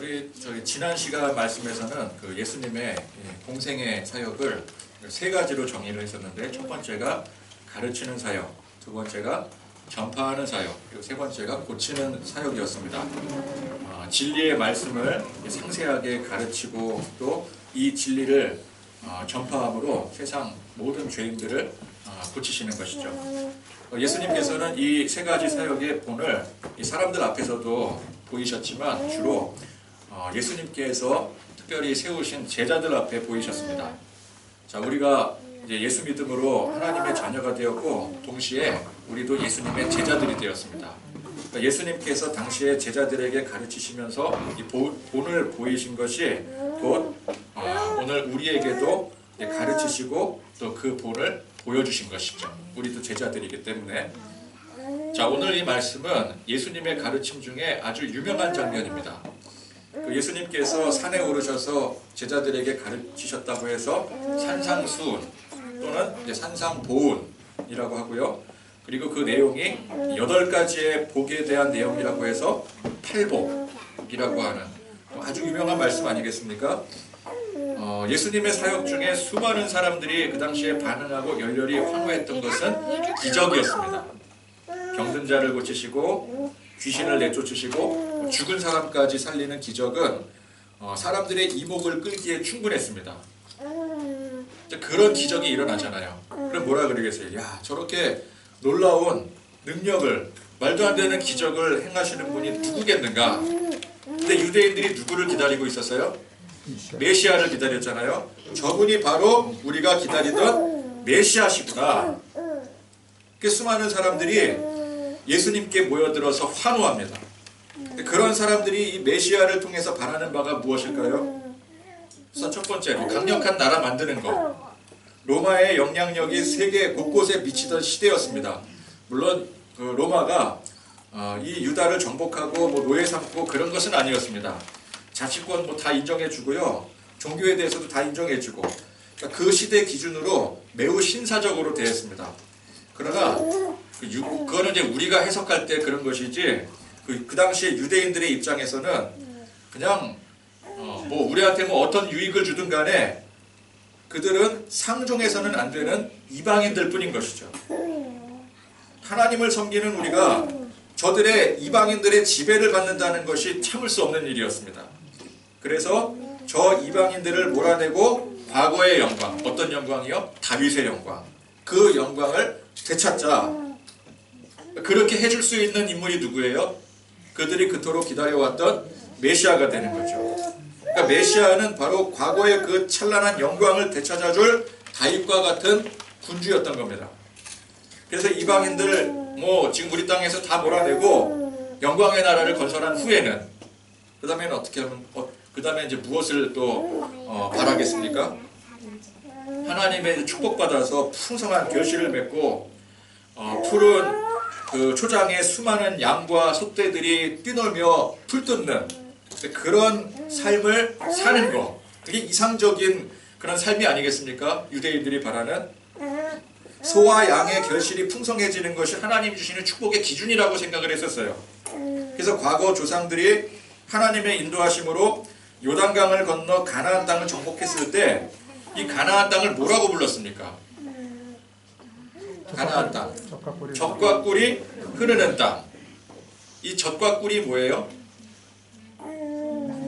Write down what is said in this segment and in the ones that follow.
우리 지난 시간 말씀에서는 그 예수님의 공생의 사역을 세 가지로 정의를 했었는데, 첫 번째가 가르치는 사역, 두 번째가 전파하는 사역, 그리고 세 번째가 고치는 사역이었습니다. 진리의 말씀을 상세하게 가르치고 또 이 진리를 전파함으로 세상 모든 죄인들을 고치시는 것이죠. 예수님께서는 이 세 가지 사역의 본을 이 사람들 앞에서도 보이셨지만 주로 예수님께서 특별히 세우신 제자들 앞에 보이셨습니다. 자, 우리가 이제 예수 믿음으로 하나님의 자녀가 되었고 동시에 우리도 예수님의 제자들이 되었습니다. 그러니까 예수님께서 당시에 제자들에게 가르치시면서 이 본을 보이신 것이 곧 오늘 우리에게도 가르치시고 또 그 본을 보여주신 것이죠. 우리도 제자들이기 때문에. 자, 오늘 이 말씀은 예수님의 가르침 중에 아주 유명한 장면입니다. 그 예수님께서 산에 오르셔서 제자들에게 가르치셨다고 해서 산상수훈 또는 이제 산상보훈이라고 하고요. 그리고 그 내용이 8가지의 복에 대한 내용이라고 해서 팔복이라고 하는 아주 유명한 말씀 아니겠습니까? 예수님의 사역 중에 수많은 사람들이 그 당시에 반응하고 열렬히 환호했던 것은 기적이었습니다. 병든 자를 고치시고 귀신을 내쫓으시고 죽은 사람까지 살리는 기적은 사람들의 이목을 끌기에 충분했습니다. 그런 기적이 일어나잖아요. 그럼 뭐라 그러겠어요? 야, 저렇게 놀라운 능력을, 말도 안 되는 기적을 행하시는 분이 누구겠는가? 근데 유대인들이 누구를 기다리고 있었어요? 메시아를 기다렸잖아요. 저분이 바로 우리가 기다리던 메시아시구나. 수많은 사람들이 예수님께 모여들어서 환호합니다. 그런 사람들이 이 메시아를 통해서 바라는 바가 무엇일까요? 우선 첫 번째로 강력한 나라 만드는 것. 로마의 영향력이 세계 곳곳에 미치던 시대였습니다. 물론 그 로마가 이 유다를 정복하고 노예 삼고 그런 것은 아니었습니다. 자치권 다 인정해주고요. 종교에 대해서도 다 인정해주고, 그러니까 그 시대 기준으로 매우 신사적으로 대했습니다. 그러나 그거는 이제 우리가 해석할 때 그런 것이지, 그 당시에 유대인들의 입장에서는 그냥 우리한테 어떤 유익을 주든 간에 그들은 상종해서는 안 되는 이방인들 뿐인 것이죠. 하나님을 섬기는 우리가 저들의 이방인들의 지배를 받는다는 것이 참을 수 없는 일이었습니다. 그래서 저 이방인들을 몰아내고 과거의 영광, 어떤 영광이요? 다윗의 영광. 그 영광을 되찾자. 그렇게 해줄 수 있는 인물이 누구예요? 그들이 그토록 기다려왔던 메시아가 되는 거죠. 그러니까 메시아는 바로 과거의 그 찬란한 영광을 되찾아줄 다윗과 같은 군주였던 겁니다. 그래서 이방인들 지금 우리 땅에서 다 몰아내고 영광의 나라를 건설한 후에는 그 다음에는 어떻게 하면 그 다음에 이제 무엇을 또 바라겠습니까? 하나님의 축복받아서 풍성한 결실을 맺고 푸른 그 초장에 수많은 양과 소떼들이 뛰놀며 풀 뜯는 그런 삶을 사는 거, 그게 이상적인 그런 삶이 아니겠습니까? 유대인들이 바라는 소와 양의 결실이 풍성해지는 것이 하나님 주시는 축복의 기준이라고 생각을 했었어요. 그래서 과거 조상들이 하나님의 인도하심으로 요단강을 건너 가나안 땅을 정복했을 때 이 가나안 땅을 뭐라고 불렀습니까? 가나안 땅, 젖과 꿀이 흐르는 땅. 이 젖과 꿀이 뭐예요?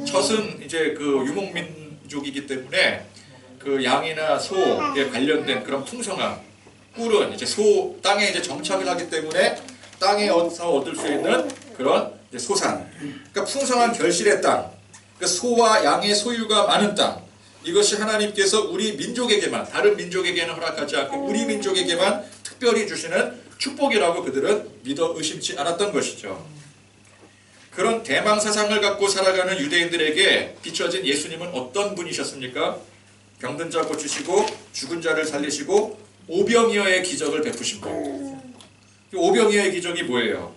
젖은 이제 그 유목민족이기 때문에 그 양이나 소에 관련된 그런 풍성함, 꿀은 이제 땅에 이제 정착을 하기 때문에 땅에서 얻을 수 있는 그런 이제 소산. 그러니까 풍성한 결실의 땅, 그러니까 소와 양의 소유가 많은 땅. 이것이 하나님께서 우리 민족에게만, 다른 민족에게는 허락하지 않고 우리 민족에게만 특별히 주시는 축복이라고 그들은 믿어 의심치 않았던 것이죠. 그런 대망 사상을 갖고 살아가는 유대인들에게 비춰진 예수님은 어떤 분이셨습니까? 병든 자 고치시고 죽은 자를 살리시고 오병이어의 기적을 베푸신 분. 오병이어의 기적이 뭐예요?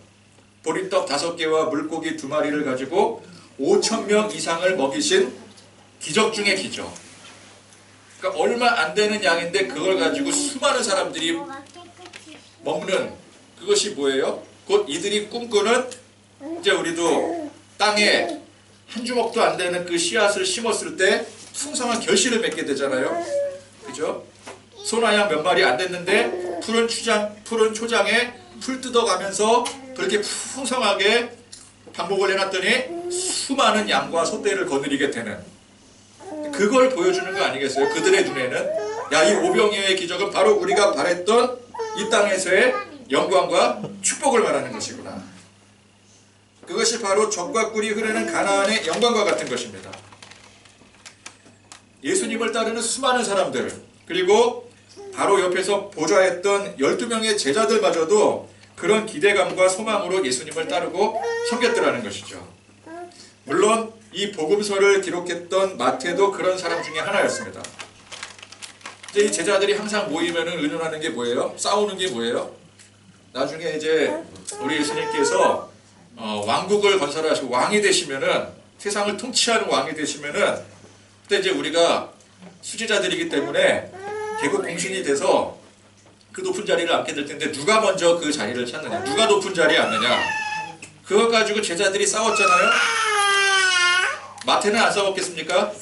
보리떡 5개와 물고기 2마리를 가지고 5,000명 이상을 먹이신 기적 중의 기적. 그러니까 얼마 안 되는 양인데 그걸 가지고 수많은 사람들이 먹는, 그것이 뭐예요? 곧 이들이 꿈꾸는, 이제 우리도 땅에 한 주먹도 안 되는 그 씨앗을 심었을 때 풍성한 결실을 맺게 되잖아요. 그죠? 소나양 몇 마리 안 됐는데 푸른 초장에 풀 뜯어가면서 그렇게 풍성하게 방목을 해놨더니 수많은 양과 소떼를 거느리게 되는, 그걸 보여주는 거 아니겠어요? 그들의 눈에는 야, 이 오병이어의 기적은 바로 우리가 바랬던 이 땅에서의 영광과 축복을 말하는 것이구나. 그것이 바로 젖과 꿀이 흐르는 가나안의 영광과 같은 것입니다. 예수님을 따르는 수많은 사람들, 그리고 바로 옆에서 보좌했던 12명의 제자들마저도 그런 기대감과 소망으로 예수님을 따르고 섬겼더라는 것이죠. 물론 이 복음서를 기록했던 마태도 그런 사람 중에 하나였습니다. 이제 이 제자들이 항상 모이면 의논하는 게 뭐예요? 싸우는 게 뭐예요? 나중에 이제 우리 예수님께서 왕국을 건설하시고 왕이 되시면은, 세상을 통치하는 왕이 되시면은, 그때 이제 우리가 수제자들이기 때문에 대국 공신이 돼서 그 높은 자리를 앉게 될 텐데 누가 먼저 그 자리를 찾느냐, 누가 높은 자리에 앉느냐, 그거 가지고 제자들이 싸웠잖아요. 마태는 안 싸웠겠습니까?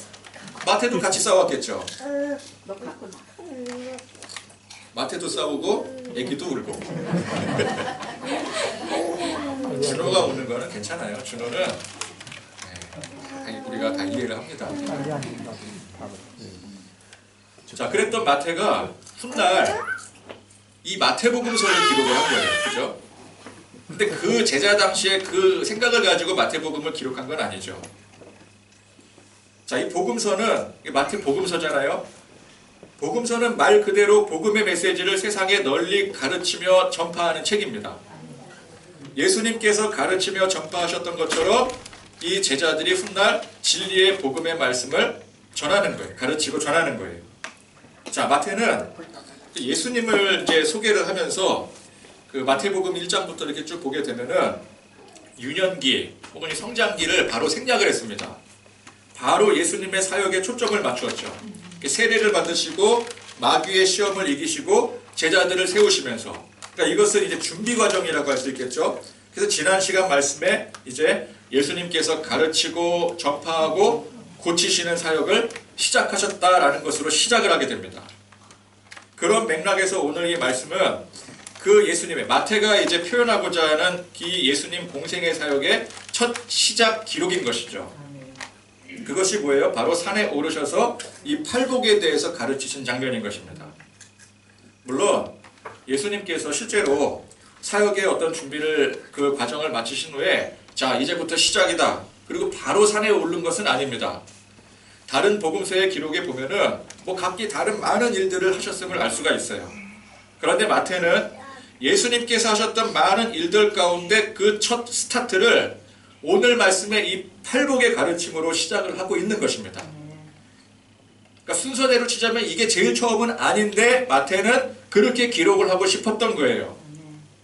마태도 같이 싸웠겠죠. 마태도 싸우고 애기도 울고. 준호가 우는 거는 괜찮아요. 준호는 우리가 다 이해를 합니다. 자, 그랬던 마태가 훗날 이 마태복음서를 기록을 한 거예요. 그죠? 근데 그 제자 당시에 그 생각을 가지고 마태복음을 기록한 건 아니죠. 자, 이 복음서는, 마태복음서잖아요. 복음서는 말 그대로 복음의 메시지를 세상에 널리 가르치며 전파하는 책입니다. 예수님께서 가르치며 전파하셨던 것처럼 이 제자들이 훗날 진리의 복음의 말씀을 전하는 거예요. 가르치고 전하는 거예요. 자, 마태는 예수님을 이제 소개를 하면서 그 마태복음 1장부터 이렇게 쭉 보게 되면은 유년기 혹은 이 성장기를 바로 생략을 했습니다. 바로 예수님의 사역에 초점을 맞추었죠. 세례를 받으시고 마귀의 시험을 이기시고 제자들을 세우시면서, 그러니까 이것은 이제 준비 과정이라고 할 수 있겠죠. 그래서 지난 시간 말씀에 이제 예수님께서 가르치고 전파하고 고치시는 사역을 시작하셨다라는 것으로 시작을 하게 됩니다. 그런 맥락에서 오늘 이 말씀은 그 예수님의, 마태가 이제 표현하고자 하는 이 예수님 공생의 사역의 첫 시작 기록인 것이죠. 그것이 뭐예요? 바로 산에 오르셔서 이 팔복에 대해서 가르치신 장면인 것입니다. 물론 예수님께서 실제로 사역의 어떤 준비를, 그 과정을 마치신 후에 자, 이제부터 시작이다, 그리고 바로 산에 오른 것은 아닙니다. 다른 복음서의 기록에 보면은 뭐 각기 다른 많은 일들을 하셨음을 알 수가 있어요. 그런데 마태는 예수님께서 하셨던 많은 일들 가운데 그 첫 스타트를 오늘 말씀의 이 팔복의 가르침으로 시작을 하고 있는 것입니다. 그러니까 순서대로 치자면 이게 제일 처음은 아닌데 마태는 그렇게 기록을 하고 싶었던 거예요.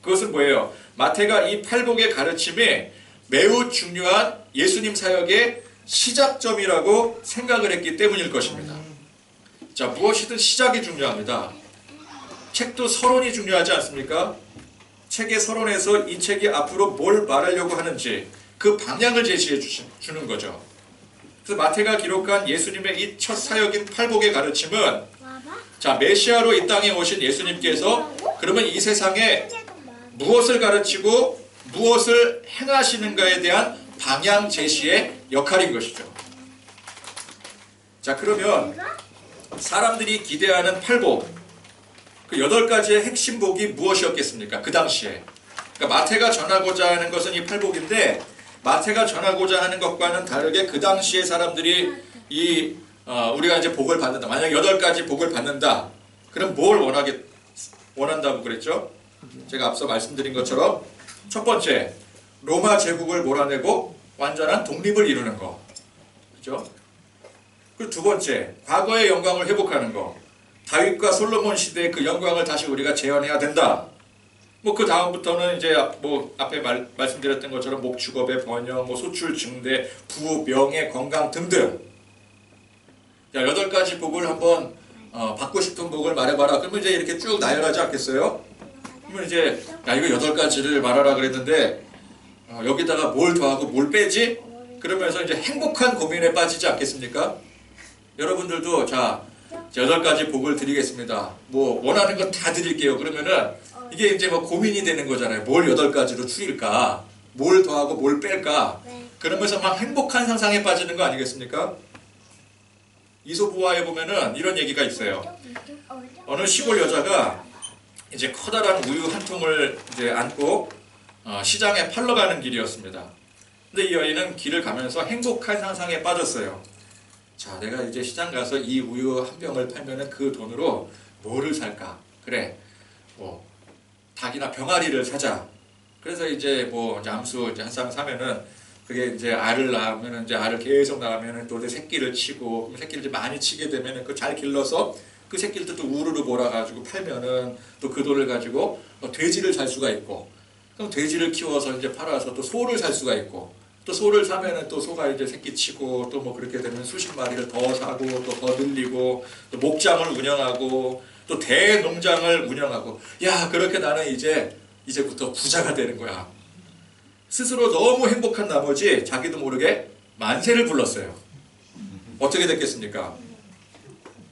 그것은 뭐예요? 마태가 이 팔복의 가르침이 매우 중요한 예수님 사역의 시작점이라고 생각을 했기 때문일 것입니다. 자, 무엇이든 시작이 중요합니다. 책도 서론이 중요하지 않습니까? 책의 서론에서 이 책이 앞으로 뭘 말하려고 하는지 그 방향을 제시해 주는 거죠. 그래서 마태가 기록한 예수님의 이 첫 사역인 팔복의 가르침은, 자, 메시아로 이 땅에 오신 예수님께서 그러면 이 세상에 무엇을 가르치고 무엇을 행하시는가에 대한 방향 제시의 역할인 것이죠. 자, 그러면 사람들이 기대하는 팔복, 그 8가지의 핵심 복이 무엇이었겠습니까? 그 당시에. 그러니까 마태가 전하고자 하는 것은 이 팔복인데, 마태가 전하고자 하는 것과는 다르게 그 당시에 사람들이 우리가 이제 복을 받는다, 만약 8가지 복을 받는다, 그럼 뭘 원한다고 그랬죠? 제가 앞서 말씀드린 것처럼 첫 번째, 로마 제국을 몰아내고 완전한 독립을 이루는 거, 그죠? 그리고 두 번째, 과거의 영광을 회복하는 거, 다윗과 솔로몬 시대의 그 영광을 다시 우리가 재현해야 된다. 뭐 그 다음부터는 이제 뭐 앞에 말씀드렸던 것처럼 목축업의 번영, 뭐 소출 증대, 부호, 명예, 건강 등등. 자, 8가지 복을 한번 받고 싶은 복을 말해봐라. 그러면 이제 이렇게 쭉 나열하지 않겠어요? 그러면 이제 야, 이거 8가지를 말하라 그랬는데 여기다가 뭘 더하고 뭘 빼지? 그러면서 이제 행복한 고민에 빠지지 않겠습니까? 여러분들도 자 8가지 복을 드리겠습니다. 뭐 원하는 건 다 드릴게요. 그러면은 이게 이제 뭐 고민이 되는 거잖아요. 뭘 8가지로 줄일까? 뭘 더하고 뭘 뺄까? 그러면서 막 행복한 상상에 빠지는 거 아니겠습니까? 이솝우화에 보면은 이런 얘기가 있어요. 어느 시골 여자가 이제 커다란 우유 한 통을 이제 안고 시장에 팔러 가는 길이었습니다. 근데 이 여인은 길을 가면서 행복한 상상에 빠졌어요. 자, 내가 이제 시장 가서 이 우유 한 병을 팔면은 그 돈으로 뭐를 살까? 그래, 뭐 닭이나 병아리를 사자. 그래서 이제 뭐 암수 이제 한 쌍 사면은 그게 이제 알을 낳으면은 이제 알을 계속 낳으면은 또 이제 새끼를 치고, 그럼 새끼를 이제 많이 치게 되면은 그 잘 길러서 그 새끼를 또 우르르 몰아가지고 팔면은 또 그 돈을 가지고 돼지를 살 수가 있고, 그럼 돼지를 키워서 이제 팔아서 또 소를 살 수가 있고, 또 소를 사면은 또 소가 이제 새끼 치고, 또 뭐 그렇게 되면 수십 마리를 더 사고 또 더 늘리고, 또 목장을 운영하고 또 대농장을 운영하고, 야, 그렇게 나는 이제부터 부자가 되는 거야. 스스로 너무 행복한 나머지 자기도 모르게 만세를 불렀어요. 어떻게 됐겠습니까?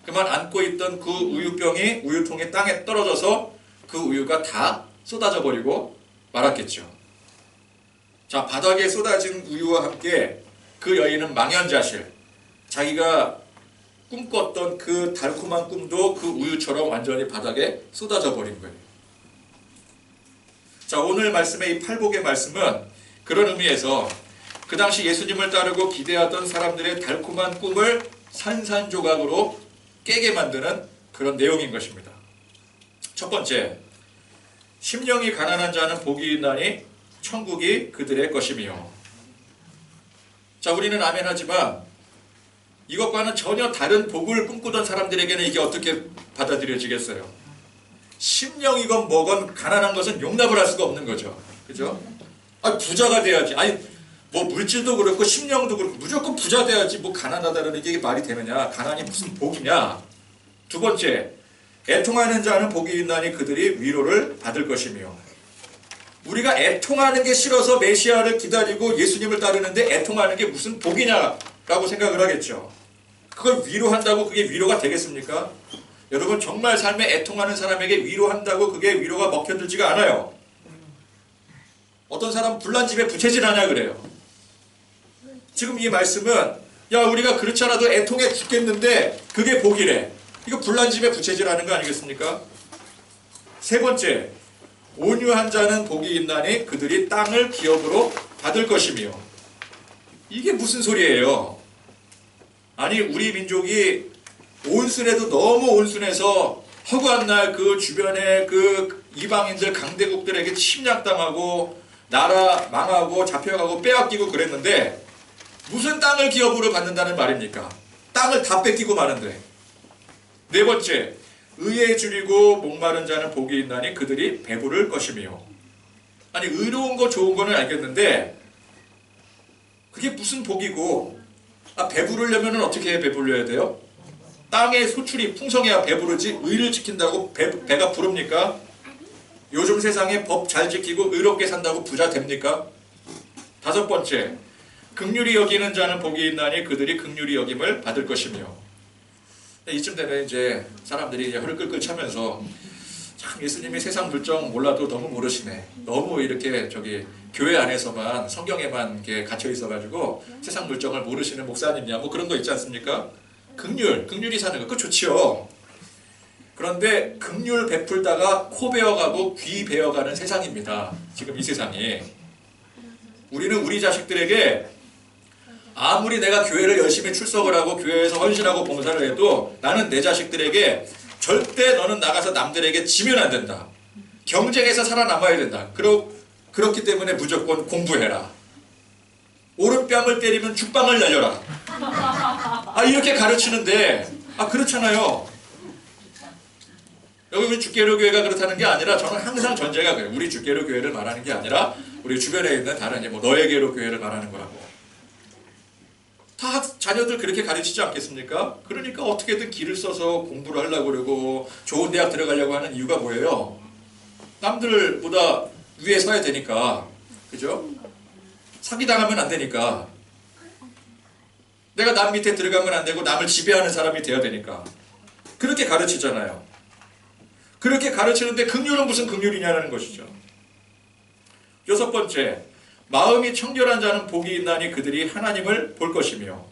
그만 안고 있던 그 우유병이 우유통이 땅에 떨어져서 그 우유가 다 쏟아져 버리고 말았겠죠. 자, 바닥에 쏟아진 우유와 함께 그 여인은 망연자실, 자기가 꿈꿨던 그 달콤한 꿈도 그 우유처럼 완전히 바닥에 쏟아져 버린 거예요. 자, 오늘 말씀의 이 팔복의 말씀은 그런 의미에서 그 당시 예수님을 따르고 기대하던 사람들의 달콤한 꿈을 산산조각으로 깨게 만드는 그런 내용인 것입니다. 첫 번째, 심령이 가난한 자는 복이 있나니 천국이 그들의 것이며. 자, 우리는 아멘 하지만 이것과는 전혀 다른 복을 꿈꾸던 사람들에게는 이게 어떻게 받아들여지겠어요? 심령이건 뭐건 가난한 것은 용납을 할 수가 없는 거죠. 그죠? 부자가 돼야지. 아니, 뭐 물질도 그렇고 심령도 그렇고 무조건 부자 돼야지 뭐 가난하다는 게 말이 되느냐? 가난이 무슨 복이냐? 두 번째, 애통하는 자는 복이 있나니 그들이 위로를 받을 것이며. 우리가 애통하는 게 싫어서 메시아를 기다리고 예수님을 따르는데 애통하는 게 무슨 복이냐라고 생각을 하겠죠. 그걸 위로한다고 그게 위로가 되겠습니까? 여러분, 정말 삶에 애통하는 사람에게 위로한다고 그게 위로가 먹혀들지가 않아요. 어떤 사람 불난 집에 부채질하냐 그래요. 지금 이 말씀은 야, 우리가 그렇지 않아도 애통해 죽겠는데 그게 복이래. 이거 불난 집에 부채질하는 거 아니겠습니까? 세 번째, 온유한 자는 복이 있나니 그들이 땅을 기업으로 받을 것이며. 이게 무슨 소리예요? 아니, 우리 민족이 온순해도 너무 온순해서 허구한 날 그 주변에 그 이방인들 강대국들에게 침략당하고 나라 망하고 잡혀가고 빼앗기고 그랬는데 무슨 땅을 기업으로 받는다는 말입니까? 땅을 다 뺏기고 마는데. 네 번째, 의에 줄이고 목마른 자는 복이 있나니 그들이 배부를 것이며. 아니, 의로운 거 좋은 거는 알겠는데 그게 무슨 복이고, 배부르려면 어떻게 배불려야 돼요? 땅의 소출이 풍성해야 배부르지 의를 지킨다고 배가 부릅니까? 요즘 세상에 법 잘 지키고 의롭게 산다고 부자 됩니까? 다섯 번째, 긍휼히 여기는 자는 복이 있나니 그들이 긍휼히 여김을 받을 것이며. 이쯤 되면 이제 사람들이 이제 헐끌끌 차면서 참 예수님이 세상 물정 몰라도 너무 모르시네. 너무 이렇게 교회 안에서만 성경에만 이렇게 갇혀 있어가지고 세상 물정을 모르시는 목사님이야. 뭐 그런 거 있지 않습니까? 긍휼히 사는 거 그거 좋지요. 그런데 긍휼 베풀다가 코 베어가고 귀 베어가는 세상입니다. 지금 이 세상이. 우리는 우리 자식들에게 아무리 내가 교회를 열심히 출석을 하고 교회에서 헌신하고 봉사를 해도 나는 내 자식들에게 절대 너는 나가서 남들에게 지면 안 된다. 경쟁에서 살아남아야 된다. 그렇기 때문에 무조건 공부해라. 오른뺨을 때리면 죽방을 날려라. 이렇게 가르치는데 그렇잖아요. 여기 우리 주께로교회가 그렇다는 게 아니라 저는 항상 전제가 그래요. 우리 주께로교회를 말하는 게 아니라 우리 주변에 있는 다른 뭐 너에게로 교회를 말하는 거라고. 다 자녀들 그렇게 가르치지 않겠습니까? 그러니까 어떻게든 길을 써서 공부를 하려고 그러고 좋은 대학 들어가려고 하는 이유가 뭐예요? 남들보다 위에 서야 되니까. 그죠? 사기당하면 안 되니까. 내가 남 밑에 들어가면 안 되고 남을 지배하는 사람이 돼야 되니까. 그렇게 가르치잖아요. 그렇게 가르치는데 긍휼은 무슨 긍휼이냐는 것이죠. 여섯 번째, 마음이 청결한 자는 복이 있나니 그들이 하나님을 볼 것이며.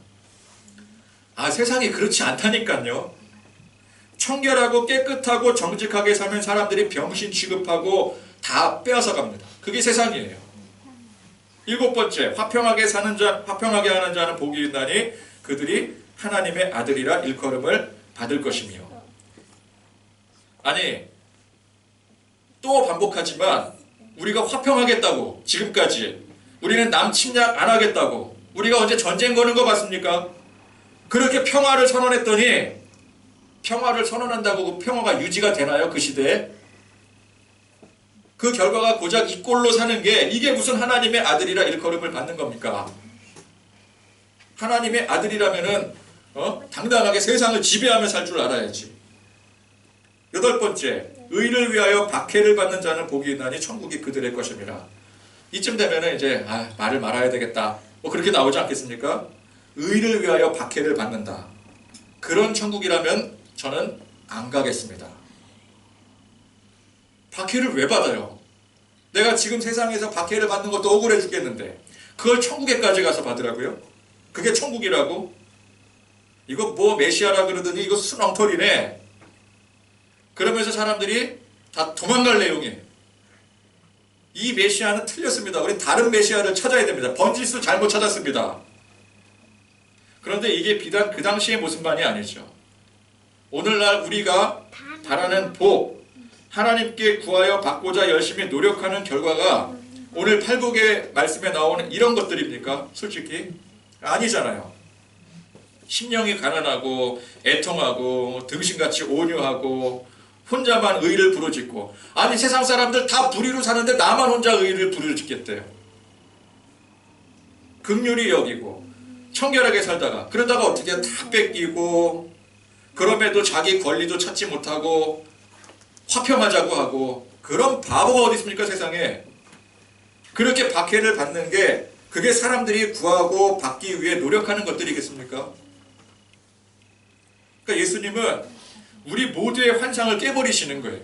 세상이 그렇지 않다니까요. 청결하고 깨끗하고 정직하게 사는 사람들이 병신 취급하고 다 빼앗아 갑니다. 그게 세상이에요. 일곱 번째, 화평하게 하는 자는 복이 있나니 그들이 하나님의 아들이라 일컬음을 받을 것이며. 아니, 또 반복하지만 우리가 화평하겠다고 지금까지 우리는 남 침략 안 하겠다고 우리가 언제 전쟁 거는 거 봤습니까? 그렇게 평화를 선언했더니 평화를 선언한다고 그 평화가 유지가 되나요? 그 시대에? 그 결과가 고작 이 꼴로 사는 게 이게 무슨 하나님의 아들이라 일컬음을 받는 겁니까? 하나님의 아들이라면은 당당하게 세상을 지배하며 살 줄 알아야지. 여덟 번째, 의를 위하여 박해를 받는 자는 복이 있나니 천국이 그들의 것입니다. 이쯤 되면은 이제 말을 말아야 되겠다. 그렇게 나오지 않겠습니까? 의를 위하여 박해를 받는다. 그런 천국이라면 저는 안 가겠습니다. 박해를 왜 받아요? 내가 지금 세상에서 박해를 받는 것도 억울해 죽겠는데 그걸 천국에까지 가서 받으라고요? 그게 천국이라고? 이거 뭐 메시아라 그러더니 이거 순엉터리네. 그러면서 사람들이 다 도망갈 내용이에요. 이 메시아는 틀렸습니다. 우리 다른 메시아를 찾아야 됩니다. 번지수 잘못 찾았습니다. 그런데 이게 비단 그 당시의 모습만이 아니죠. 오늘날 우리가 바라는 복, 하나님께 구하여 받고자 열심히 노력하는 결과가 오늘 팔복의 말씀에 나오는 이런 것들입니까? 솔직히 아니잖아요. 심령이 가난하고 애통하고 등신같이 온유하고 혼자만 의를 부르짖고. 아니 세상 사람들 다 불의로 사는데 나만 혼자 의를 부르짖겠대요. 긍휼히 여기고 청결하게 살다가 그러다가 어떻게 다 뺏기고 그럼에도 자기 권리도 찾지 못하고 화평하자고 하고. 그런 바보가 어디 있습니까 세상에. 그렇게 박해를 받는 게 그게 사람들이 구하고 받기 위해 노력하는 것들이겠습니까? 그러니까 예수님은 우리 모두의 환상을 깨버리시는 거예요.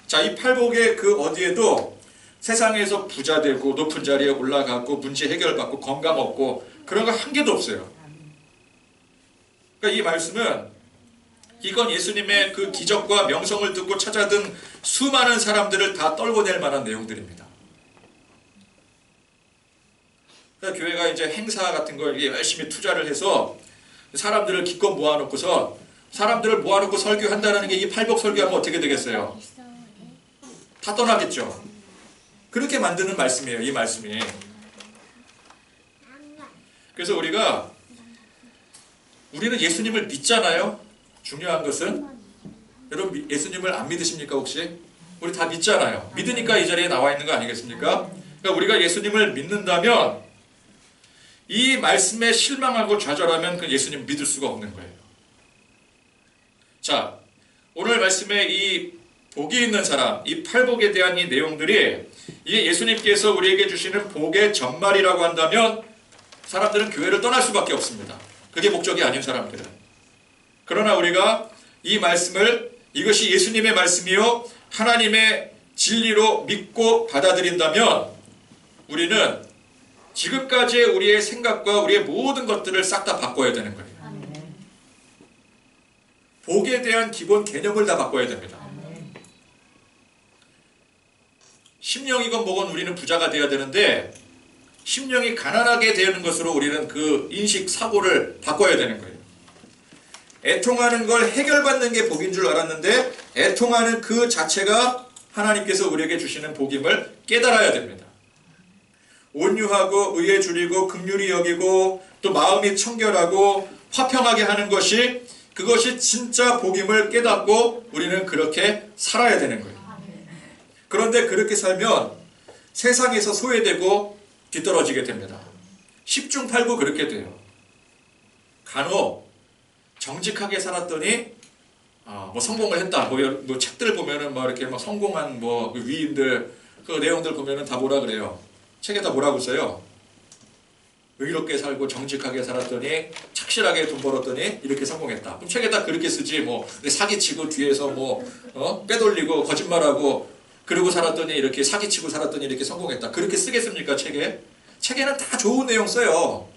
자, 이 팔복의 그 어디에도 세상에서 부자 되고 높은 자리에 올라가고 문제 해결받고 건강 얻고 그런 거 한 개도 없어요. 그러니까 이 말씀은 이건 예수님의 그 기적과 명성을 듣고 찾아든 수많은 사람들을 다 떨궈낼 만한 내용들입니다. 그러니까 교회가 이제 행사 같은 걸 열심히 투자를 해서 사람들을 기껏 모아놓고서 사람들을 모아놓고 설교한다는 게 이 팔복 설교하면 어떻게 되겠어요? 다 떠나겠죠. 그렇게 만드는 말씀이에요. 이 말씀이. 그래서 우리는 예수님을 믿잖아요. 중요한 것은 여러분 예수님을 안 믿으십니까 혹시? 우리 다 믿잖아요. 믿으니까 이 자리에 나와 있는 거 아니겠습니까? 그러니까 우리가 예수님을 믿는다면 이 말씀에 실망하고 좌절하면 그 예수님 믿을 수가 없는 거예요. 자, 오늘 말씀에 이 복이 있는 사람, 이 팔복에 대한 이 내용들이 이게 예수님께서 우리에게 주시는 복의 전말이라고 한다면 사람들은 교회를 떠날 수밖에 없습니다. 그게 목적이 아닌 사람들은. 그러나 우리가 이 말씀을 이것이 예수님의 말씀이요 하나님의 진리로 믿고 받아들인다면 우리는 지금까지의 우리의 생각과 우리의 모든 것들을 싹 다 바꿔야 되는 거예요. 복에 대한 기본 개념을 다 바꿔야 됩니다. 심령이건 뭐건 우리는 부자가 되어야 되는데 심령이 가난하게 되는 것으로 우리는 그 인식 사고를 바꿔야 되는 거예요. 애통하는 걸 해결받는 게 복인 줄 알았는데 애통하는 그 자체가 하나님께서 우리에게 주시는 복임을 깨달아야 됩니다. 온유하고 의에 줄이고 긍휼히 여기고 또 마음이 청결하고 화평하게 하는 것이 그것이 진짜 복임을 깨닫고 우리는 그렇게 살아야 되는 거예요. 그런데 그렇게 살면 세상에서 소외되고 뒤떨어지게 됩니다. 10중8구 그렇게 돼요. 간혹 정직하게 살았더니 뭐 성공을 했다. 뭐 책들 보면은 뭐 이렇게 막 성공한 뭐 위인들 그 내용들 보면은 다 뭐라 그래요? 책에 다 뭐라고 써요? 의롭게 살고 정직하게 살았더니 착실하게 돈 벌었더니 이렇게 성공했다. 그럼 책에다 그렇게 쓰지 뭐 사기치고 뒤에서 빼돌리고 거짓말하고 그러고 살았더니 이렇게 사기치고 살았더니 이렇게 성공했다. 그렇게 쓰겠습니까 책에? 책에는 다 좋은 내용 써요.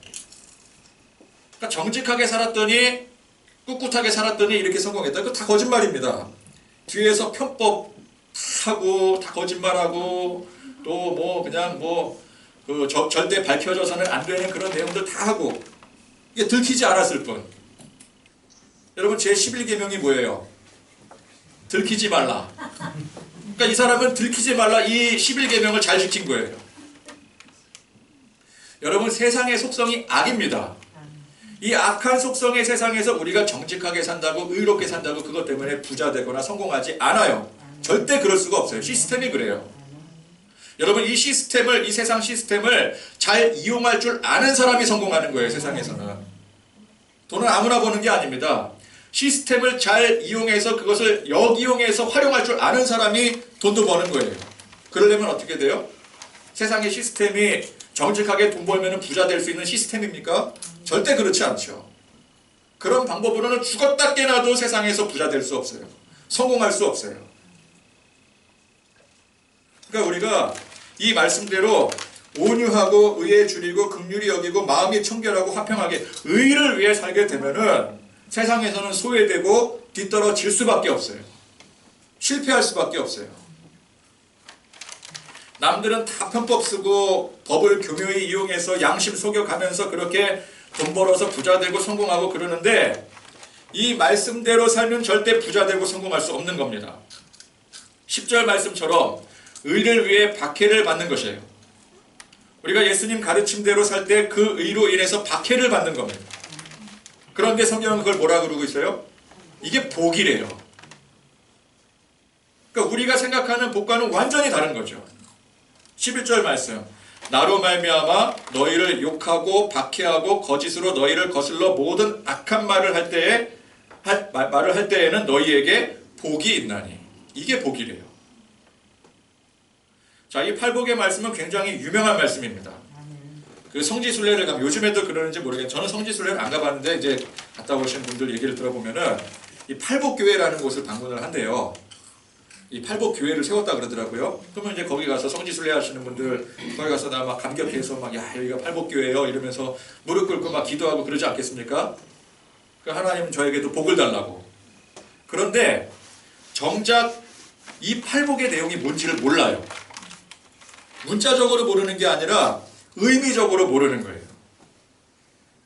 그러니까 정직하게 살았더니 꿋꿋하게 살았더니 이렇게 성공했다. 그거 다 거짓말입니다. 뒤에서 편법 하고 다 거짓말하고 또 그냥 절대 밝혀져서는 안 되는 그런 내용들 다 하고 이게 들키지 않았을 뿐. 여러분 제 11계명이 뭐예요? 들키지 말라. 그러니까 이 사람은 들키지 말라 이 11계명을 잘 지킨 거예요. 여러분 세상의 속성이 악입니다. 이 악한 속성의 세상에서 우리가 정직하게 산다고 의롭게 산다고 그것 때문에 부자 되거나 성공하지 않아요. 절대 그럴 수가 없어요. 시스템이 그래요. 여러분 이 세상 시스템을 잘 이용할 줄 아는 사람이 성공하는 거예요. 세상에서는. 돈은 아무나 버는 게 아닙니다. 시스템을 잘 이용해서 그것을 역이용해서 활용할 줄 아는 사람이 돈도 버는 거예요. 그러려면 어떻게 돼요? 세상의 시스템이 정직하게 돈 벌면 부자 될 수 있는 시스템입니까? 절대 그렇지 않죠. 그런 방법으로는 죽었다 깨나도 세상에서 부자 될 수 없어요. 성공할 수 없어요. 그러니까 우리가 이 말씀대로 온유하고 의에 줄이고 긍휼히 여기고 마음이 청결하고 화평하게 의를 위해 살게 되면은 세상에서는 소외되고 뒤떨어질 수밖에 없어요. 실패할 수밖에 없어요. 남들은 다 편법 쓰고 법을 교묘히 이용해서 양심 속여가면서 그렇게 돈 벌어서 부자 되고 성공하고 그러는데 이 말씀대로 살면 절대 부자 되고 성공할 수 없는 겁니다. 10절 말씀처럼 의를 위해 박해를 받는 것이에요. 우리가 예수님 가르침대로 살 때 그 의로 인해서 박해를 받는 겁니다. 그런데 성경은 그걸 뭐라 그러고 있어요? 이게 복이래요. 그러니까 우리가 생각하는 복과는 완전히 다른 거죠. 11절 말씀. 나로 말미암아 너희를 욕하고 박해하고 거짓으로 너희를 거슬러 모든 악한 말을 할 때에는 너희에게 복이 있나니. 이게 복이래요. 자, 이 팔복의 말씀은 굉장히 유명한 말씀입니다. 그 성지순례를 가면 요즘에도 그러는지 모르겠는데 저는 성지순례를 안 가봤는데 이제 갔다 오신 분들 얘기를 들어보면은 이 팔복교회라는 곳을 방문을 한대요. 이 팔복교회를 세웠다 그러더라고요. 그러면 이제 거기 가서 성지순례 하시는 분들 거기 가서 나 막 감격해서 막 야 여기가 팔복교회예요 이러면서 무릎 꿇고 막 기도하고 그러지 않겠습니까? 그 하나님은 저에게도 복을 달라고. 그런데 정작 이 팔복의 내용이 뭔지를 몰라요. 문자적으로 모르는 게 아니라 의미적으로 모르는 거예요.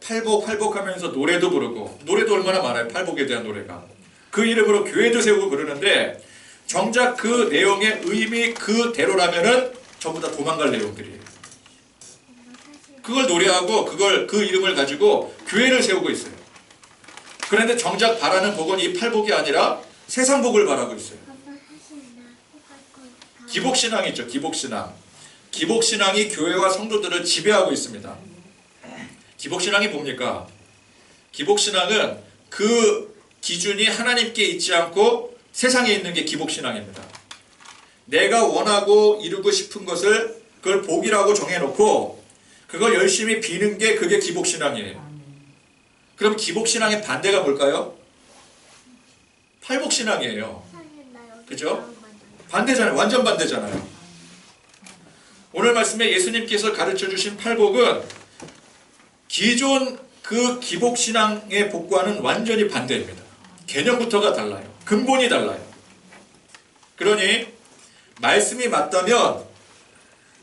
팔복 하면서 노래도 부르고 노래도 얼마나 많아요. 팔복에 대한 노래가. 그 이름으로 교회도 세우고 그러는데 정작 그 내용의 의미 그대로라면은 전부 다 도망갈 내용들이에요. 그걸 노래하고 그 이름을 가지고 교회를 세우고 있어요. 그런데 정작 바라는 복은 이 팔복이 아니라 세상 복을 바라고 있어요. 기복신앙이 있죠. 기복신앙. 기복신앙이 교회와 성도들을 지배하고 있습니다. 기복신앙이 뭡니까? 기복신앙은 그 기준이 하나님께 있지 않고 세상에 있는 게 기복신앙입니다. 내가 원하고 이루고 싶은 것을 그걸 복이라고 정해놓고 그걸 열심히 비는 게 그게 기복신앙이에요. 그럼 기복신앙의 반대가 뭘까요? 팔복신앙이에요. 그죠? 반대잖아요. 완전 반대잖아요. 오늘 말씀에 예수님께서 가르쳐주신 팔복은 기존 그 기복신앙의 복과는 완전히 반대입니다. 개념부터가 달라요. 근본이 달라요. 그러니 말씀이 맞다면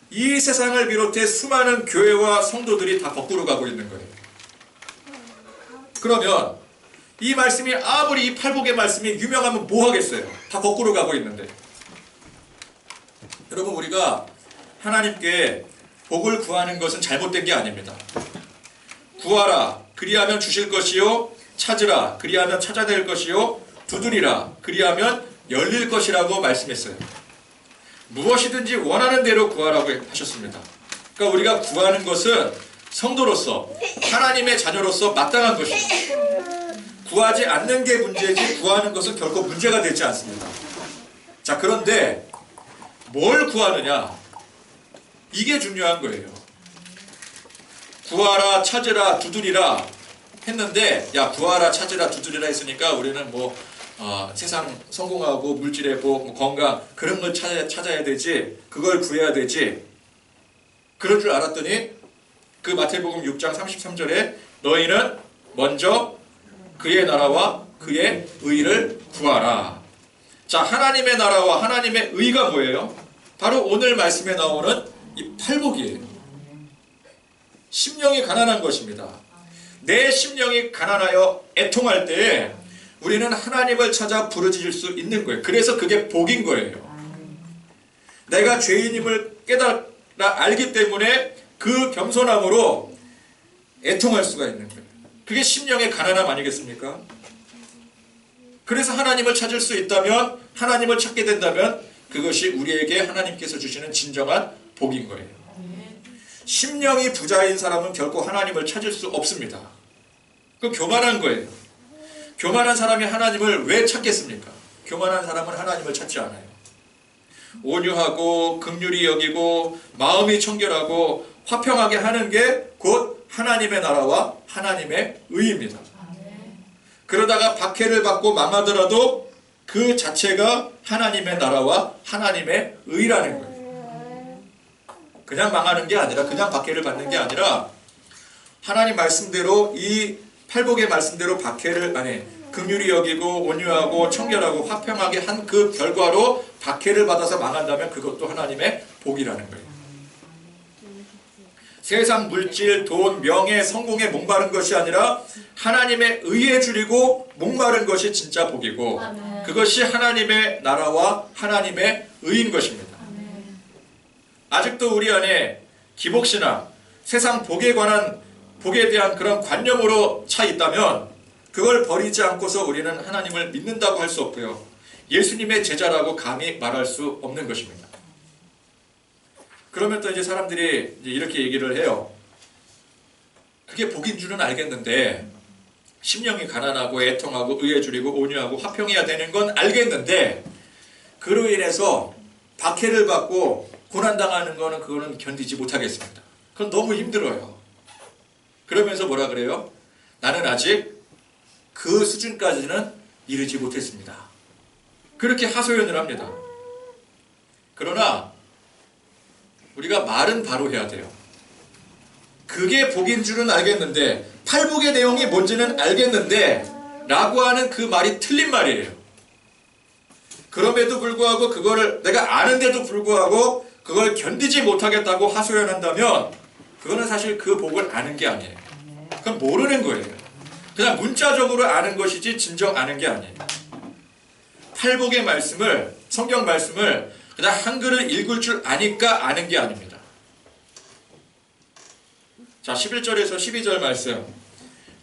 이 세상을 비롯해 수많은 교회와 성도들이 다 거꾸로 가고 있는 거예요. 그러면 이 말씀이 아무리 이 팔복의 말씀이 유명하면 뭐 하겠어요? 다 거꾸로 가고 있는데. 여러분 우리가 하나님께 복을 구하는 것은 잘못된 게 아닙니다. 구하라 그리하면 주실 것이요 찾으라 그리하면 찾아낼 것이요 두드리라 그리하면 열릴 것이라고 말씀했어요. 무엇이든지 원하는 대로 구하라고 하셨습니다. 그러니까 우리가 구하는 것은 성도로서 하나님의 자녀로서 마땅한 것입니다. 구하지 않는 게 문제지 구하는 것은 결코 문제가 되지 않습니다. 자, 그런데 뭘 구하느냐? 이게 중요한 거예요. 구하라, 찾으라, 두드리라 했는데, 야, 구하라, 찾으라, 두드리라 했으니까 우리는 뭐 세상 성공하고 물질의 복, 뭐 건강 그런 걸 찾아야 되지, 그걸 구해야 되지, 그럴 줄 알았더니 그 마태복음 6장 33절에 너희는 먼저 그의 나라와 그의 의를 구하라. 자, 하나님의 나라와 하나님의 의가 뭐예요? 바로 오늘 말씀에 나오는 이 팔복이에요. 심령이 가난한 것입니다. 내 심령이 가난하여 애통할 때에 우리는 하나님을 찾아 부르짖을 수 있는 거예요. 그래서 그게 복인 거예요. 내가 죄인임을 깨달아 알기 때문에 그 겸손함으로 애통할 수가 있는 거예요. 그게 심령의 가난함 아니겠습니까? 그래서 하나님을 찾을 수 있다면, 하나님을 찾게 된다면 그것이 우리에게 하나님께서 주시는 진정한 복인 거예요. 심령이 부자인 사람은 결코 하나님을 찾을 수 없습니다. 그 교만한 거예요. 교만한 사람이 하나님을 왜 찾겠습니까? 교만한 사람은 하나님을 찾지 않아요. 온유하고 긍휼히 여기고 마음이 청결하고 화평하게 하는 게 곧 하나님의 나라와 하나님의 의입니다. 그러다가 박해를 받고 망하더라도 그 자체가 하나님의 나라와 하나님의 의라는 거예요. 그냥 망하는 게 아니라, 그냥 박해를 받는 게 아니라 하나님 말씀대로, 이 팔복의 말씀대로 박해를, 긍휼히 여기고 온유하고 청결하고 화평하게 한 그 결과로 박해를 받아서 망한다면 그것도 하나님의 복이라는 거예요. 세상 물질, 돈, 명예, 성공에 목마른 것이 아니라 하나님의 의에 줄이고 목마른 것이 진짜 복이고, 그것이 하나님의 나라와 하나님의 의인 것입니다. 아직도 우리 안에 기복신앙, 세상 복에 대한 그런 관념으로 차 있다면 그걸 버리지 않고서 우리는 하나님을 믿는다고 할 수 없고요, 예수님의 제자라고 감히 말할 수 없는 것입니다. 그러면 또 이제 사람들이 이렇게 얘기를 해요. 그게 복인 줄은 알겠는데, 심령이 가난하고 애통하고 의에 줄이고 온유하고 화평해야 되는 건 알겠는데, 그로 인해서 박해를 받고 고난당하는 거는 그거는 견디지 못하겠습니다. 그건 너무 힘들어요. 그러면서 뭐라 그래요? 나는 아직 그 수준까지는 이르지 못했습니다. 그렇게 하소연을 합니다. 그러나 우리가 말은 바로 해야 돼요. 그게 복인 줄은 알겠는데, 팔복의 내용이 뭔지는 알겠는데 라고 하는 그 말이 틀린 말이에요. 그럼에도 불구하고 그거를 내가 아는데도 불구하고 그걸 견디지 못하겠다고 하소연한다면 그거는 사실 그 복을 아는 게 아니에요. 그건 모르는 거예요. 그냥 문자적으로 아는 것이지 진정 아는 게 아니에요. 팔복의 말씀을, 성경 말씀을 그냥 한글을 읽을 줄 아니까 아는 게 아닙니다. 자, 11절에서 12절 말씀.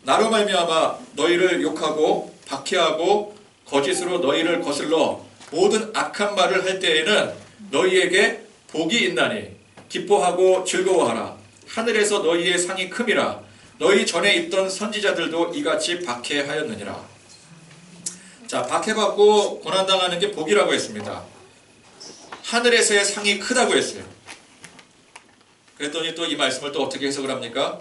나로 말미암아 너희를 욕하고 박해하고 거짓으로 너희를 거슬러 모든 악한 말을 할 때에는 너희에게 복이 있나니 기뻐하고 즐거워하라. 하늘에서 너희의 상이 큼이라. 너희 전에 있던 선지자들도 이같이 박해하였느니라. 자, 박해받고 고난당하는 게 복이라고 했습니다. 하늘에서의 상이 크다고 했어요. 그랬더니 또 이 말씀을 또 어떻게 해석을 합니까?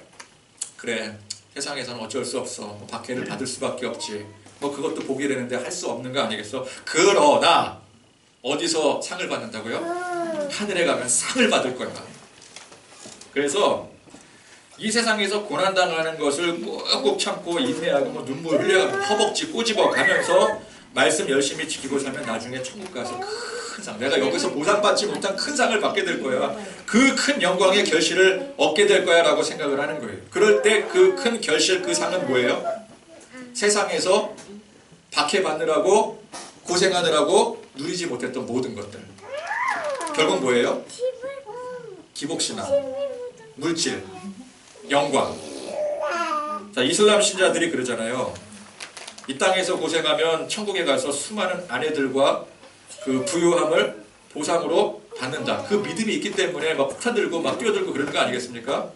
그래, 세상에서는 어쩔 수 없어. 박해를 받을 수밖에 없지. 그것도 복이라는데 할 수 없는 거 아니겠어? 그러나 어디서 상을 받는다고요? 하늘에 가면 상을 받을 거야. 그래서 이 세상에서 고난당하는 것을 꾹꾹 참고 인내하고 눈물 흘려가면서 허벅지 꼬집어 가면서 말씀 열심히 지키고 살면 나중에 천국 가서 큰 상, 내가 여기서 보상받지 못한 큰 상을 받게 될 거야. 그 큰 영광의 결실을 얻게 될 거야 라고 생각을 하는 거예요. 그럴 때 그 큰 결실, 그 상은 뭐예요? 세상에서 박해받느라고 고생하느라고 누리지 못했던 모든 것들. 결국 뭐예요? 기복신앙, 물질, 영광. 자, 이슬람 신자들이 그러잖아요. 이 땅에서 고생하면 천국에 가서 수많은 아내들과 그 부유함을 보상으로 받는다. 그 믿음이 있기 때문에 막 폭탄 들고 막 뛰어들고 그러는 거 아니겠습니까?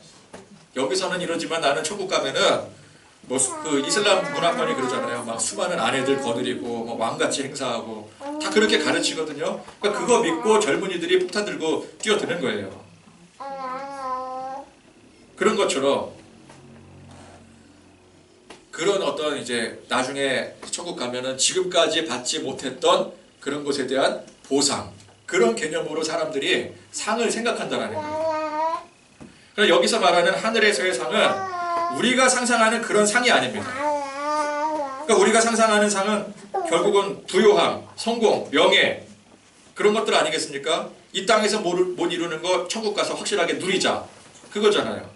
여기서는 이러지만 나는 천국 가면은 그 이슬람 문화권이 그러잖아요. 막 수많은 아내들 거느리고 막 왕같이 행사하고 다 그렇게 가르치거든요. 그러니까 그거 믿고 젊은이들이 폭탄 들고 뛰어드는 거예요. 그런 것처럼 그런 어떤 이제 나중에 천국 가면은 지금까지 받지 못했던 그런 것에 대한 보상, 그런 개념으로 사람들이 상을 생각한다는 거예요. 그러니까 여기서 말하는 하늘에서의 상은 우리가 상상하는 그런 상이 아닙니다. 그러니까 우리가 상상하는 상은 결국은 부요함, 성공, 명예, 그런 것들 아니겠습니까? 이 땅에서 못 이루는 거 천국 가서 확실하게 누리자, 그거잖아요.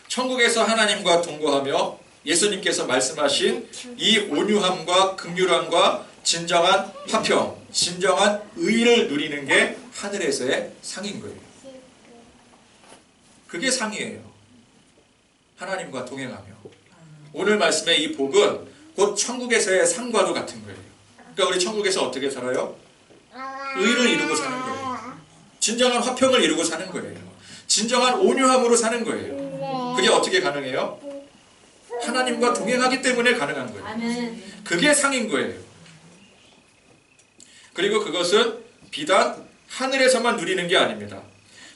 천국에서 하나님과 동거하며 예수님께서 말씀하신 이 온유함과 긍휼함과 진정한 화평, 진정한 의를 누리는 게 하늘에서의 상인 거예요. 그게 상이에요. 하나님과 동행하며. 오늘 말씀의 이 복은 곧 천국에서의 상과도 같은 거예요. 그러니까 우리 천국에서 어떻게 살아요? 의를 이루고 사는 거예요. 진정한 화평을 이루고 사는 거예요. 진정한 온유함으로 사는 거예요. 그게 어떻게 가능해요? 하나님과 동행하기 때문에 가능한 거예요. 그게 상인 거예요. 그리고 그것은 비단 하늘에서만 누리는 게 아닙니다.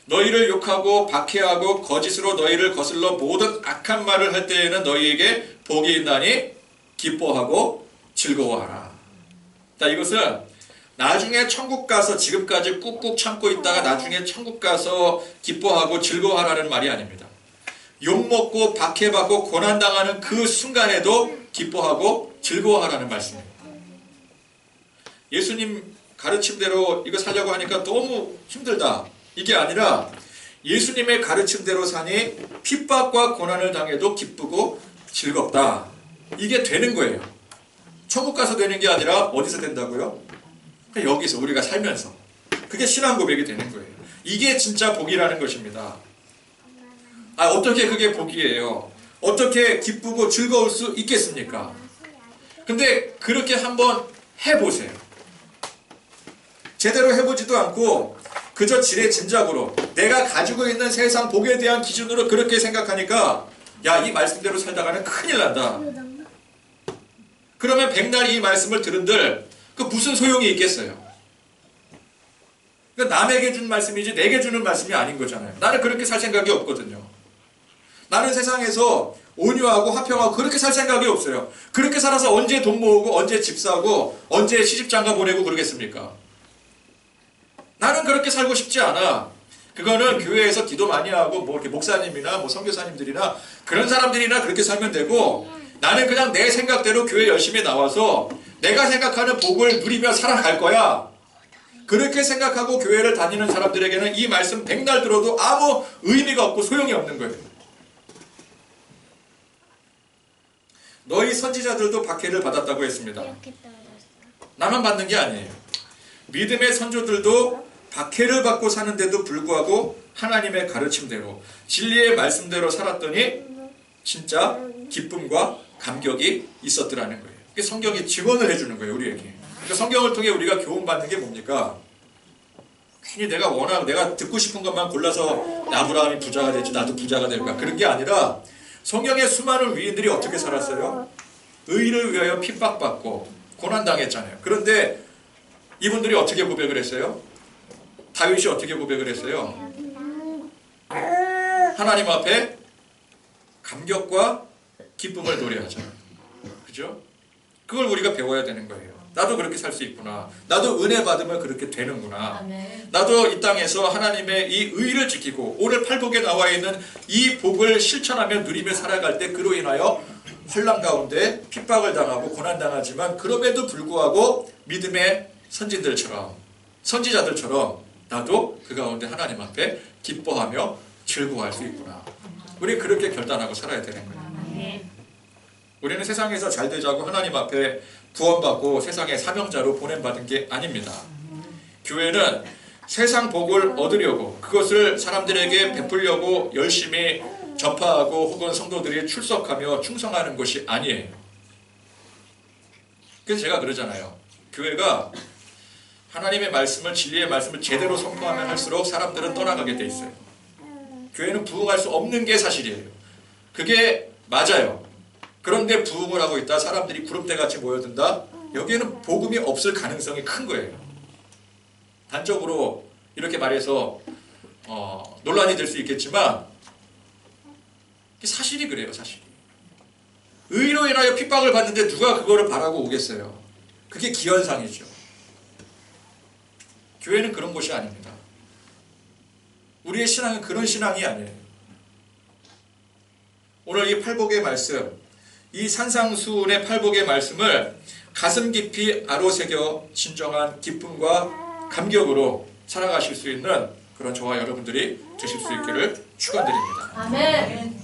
너희를 욕하고 박해하고 거짓으로 너희를 거슬러 모든 악한 말을 할 때에는 너희에게 복이 있나니 기뻐하고 즐거워하라. 자, 이것은 나중에 천국 가서 지금까지 꾹꾹 참고 있다가 나중에 천국 가서 기뻐하고 즐거워하라는 말이 아닙니다. 욕먹고 박해받고 고난당하는 그 순간에도 기뻐하고 즐거워하라는 말씀입니다. 예수님 가르침대로 이거 살려고 하니까 너무 힘들다, 이게 아니라 예수님의 가르침대로 사니 핍박과 고난을 당해도 기쁘고 즐겁다, 이게 되는 거예요. 천국 가서 되는 게 아니라 어디서 된다고요? 여기서 우리가 살면서. 그게 신앙 고백이 되는 거예요. 이게 진짜 복이라는 것입니다. 어떻게 그게 복이에요? 어떻게 기쁘고 즐거울 수 있겠습니까? 근데 그렇게 한번 해보세요. 제대로 해보지도 않고 그저 지레짐작으로 내가 가지고 있는 세상 복에 대한 기준으로 그렇게 생각하니까 야, 이 말씀대로 살다가는 큰일 난다. 그러면 백날 이 말씀을 들은들 그 무슨 소용이 있겠어요? 그러니까 남에게 준 말씀이지 내게 주는 말씀이 아닌 거잖아요. 나는 그렇게 살 생각이 없거든요. 나는 세상에서 온유하고 화평하고 그렇게 살 생각이 없어요. 그렇게 살아서 언제 돈 모으고 언제 집 사고 언제 시집장가 보내고 그러겠습니까? 나는 그렇게 살고 싶지 않아. 그거는 교회에서 기도 많이 하고 뭐 이렇게 목사님이나 뭐 선교사님들이나 그런 사람들이나 그렇게 살면 되고, 나는 그냥 내 생각대로 교회 열심히 나와서 내가 생각하는 복을 누리며 살아갈 거야. 그렇게 생각하고 교회를 다니는 사람들에게는 이 말씀 백날 들어도 아무 의미가 없고 소용이 없는 거예요. 너희 선지자들도 박해를 받았다고 했습니다. 나만 받는 게 아니에요. 믿음의 선조들도 박해를 받고 사는데도 불구하고 하나님의 가르침대로 진리의 말씀대로 살았더니 진짜 기쁨과 감격이 있었더라는 거예요. 성경이 증언을 해주는 거예요, 우리에게. 그러니까 성경을 통해 우리가 교훈받는 게 뭡니까? 괜히 내가 듣고 싶은 것만 골라서 아브라함이 부자가 됐지 나도 부자가 될까, 그런 게 아니라 성경의 수많은 위인들이 어떻게 살았어요? 의를 위하여 핍박받고 고난당했잖아요. 그런데 이분들이 어떻게 고백을 했어요? 다윗이 어떻게 고백을 했어요? 하나님 앞에 감격과 기쁨을 노래하자. 그죠? 그걸 우리가 배워야 되는 거예요. 나도 그렇게 살 수 있구나. 나도 은혜 받으면 그렇게 되는구나. 아멘. 나도 이 땅에서 하나님의 이 의를 지키고 오늘 팔복에 나와 있는 이 복을 실천하며 누리며 살아갈 때 그로 인하여 환난 가운데 핍박을 당하고 고난당하지만 그럼에도 불구하고 믿음의 선지자들처럼 나도 그 가운데 하나님 앞에 기뻐하며 즐거워할 수 있구나. 우리 그렇게 결단하고 살아야 되는 거예요. 우리는 세상에서 잘 되자고 하나님 앞에 구원받고 세상의 사명자로 보냄받은 게 아닙니다. 교회는 세상 복을 얻으려고 그것을 사람들에게 베풀려고 열심히 전파하고 혹은 성도들이 출석하며 충성하는 것이 아니에요. 그래서 제가 그러잖아요. 교회가 하나님의 말씀을, 진리의 말씀을 제대로 선포하면 할수록 사람들은 떠나가게 돼 있어요. 교회는 부흥할 수 없는 게 사실이에요. 그게 맞아요. 그런데 부흥을 하고 있다, 사람들이 구름대같이 모여든다, 여기에는 복음이 없을 가능성이 큰 거예요. 단적으로 이렇게 말해서 논란이 될 수 있겠지만 사실이 그래요. 사실이. 의로 인하여 핍박을 받는데 누가 그거를 바라고 오겠어요. 그게 기현상이죠. 교회는 그런 곳이 아닙니다. 우리의 신앙은 그런 신앙이 아니에요. 오늘 이 팔복의 말씀, 이 산상수훈의 팔복의 말씀을 가슴 깊이 아로새겨 진정한 기쁨과 감격으로 살아가실 수 있는 그런 저와 여러분들이 되실 수 있기를 축원드립니다. 아멘.